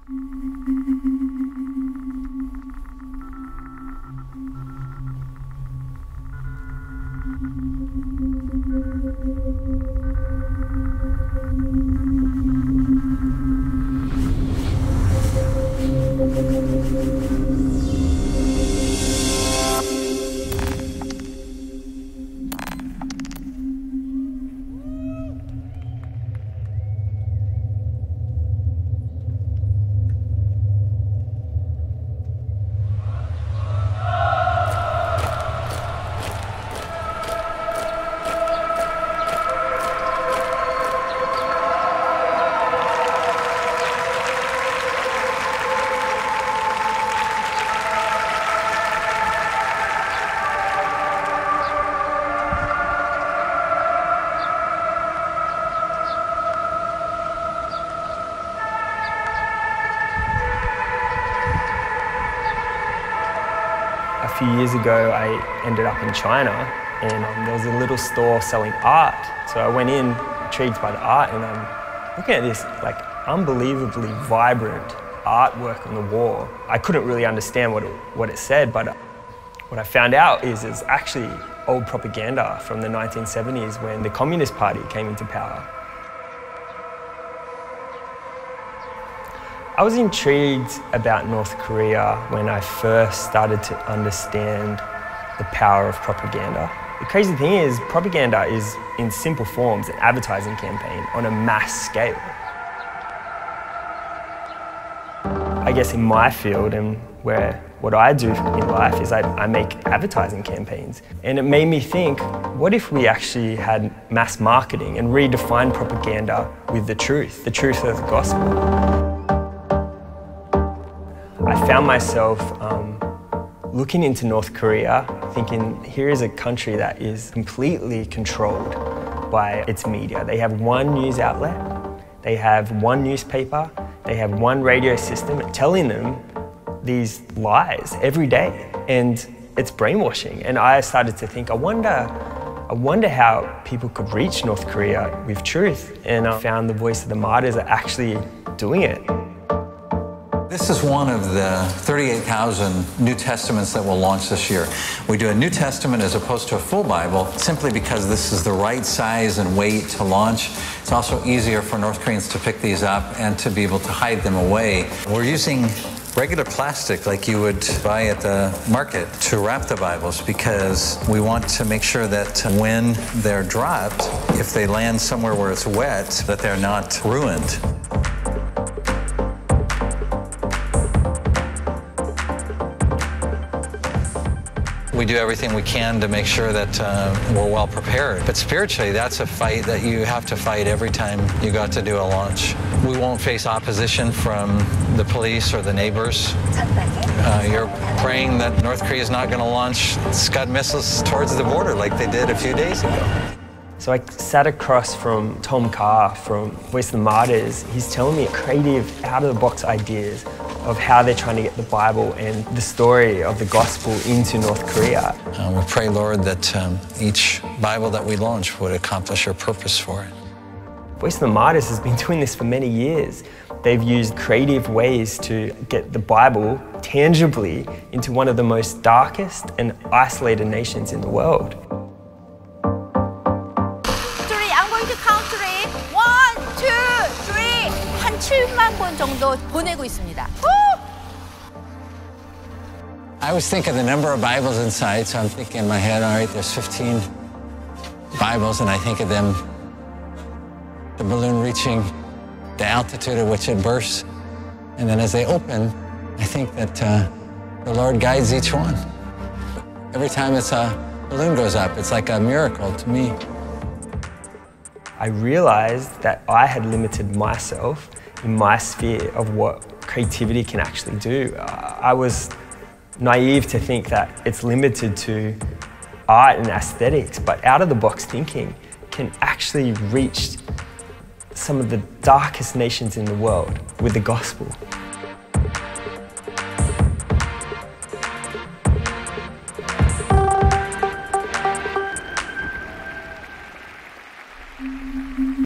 A few years ago, I ended up in China, and there was a little store selling art. So I went in, intrigued by the art, and I'm looking at this like unbelievably vibrant artwork on the wall. I couldn't really understand what it said, but what I found out is it's actually old propaganda from the 1970s when the Communist Party came into power. I was intrigued about North Korea when I first started to understand the power of propaganda. The crazy thing is, propaganda is, in simple forms, an advertising campaign on a mass scale. I guess in my field and what I do in life is I make advertising campaigns. And it made me think, what if we actually had mass marketing and redefined propaganda with the truth of the gospel? I found myself looking into North Korea, thinking here is a country that is completely controlled by its media. They have one news outlet, they have one newspaper, they have one radio system telling them these lies every day, and it's brainwashing. And I started to think, I wonder how people could reach North Korea with truth. And I found the Voice of the Martyrs are actually doing it. This is one of the 38,000 New Testaments that we'll launch this year. We do a New Testament as opposed to a full Bible simply because this is the right size and weight to launch. It's also easier for North Koreans to pick these up and to be able to hide them away. We're using regular plastic like you would buy at the market to wrap the Bibles because we want to make sure that when they're dropped, if they land somewhere where it's wet, that they're not ruined. We do everything we can to make sure that we're well prepared. But spiritually, that's a fight that you have to fight every time you got to do a launch. We won't face opposition from the police or the neighbors. You're praying that North Korea is not going to launch Scud missiles towards the border like they did a few days ago. So I sat across from Tom Carr from Voice of the Martyrs. He's telling me creative, out-of-the-box ideas of how they're trying to get the Bible and the story of the gospel into North Korea. We pray, Lord, that each Bible that we launch would accomplish your purpose for it. Voice of the Martyrs has been doing this for many years. They've used creative ways to get the Bible tangibly into one of the most darkest and isolated nations in the world. I'm going to count three. 1, 2, 3. 한 7만 권 정도 보내고 있습니다. I was thinking the number of Bibles inside, so I'm thinking in my head, all right, there's 15 Bibles, and I think of them, the balloon reaching the altitude at which it bursts. And then as they open, I think that the Lord guides each one. Every time a balloon goes up, it's like a miracle to me. I realized that I had limited myself in my sphere of what creativity can actually do. I was naive to think that it's limited to art and aesthetics, but out-of-the-box thinking can actually reach some of the darkest nations in the world with the gospel.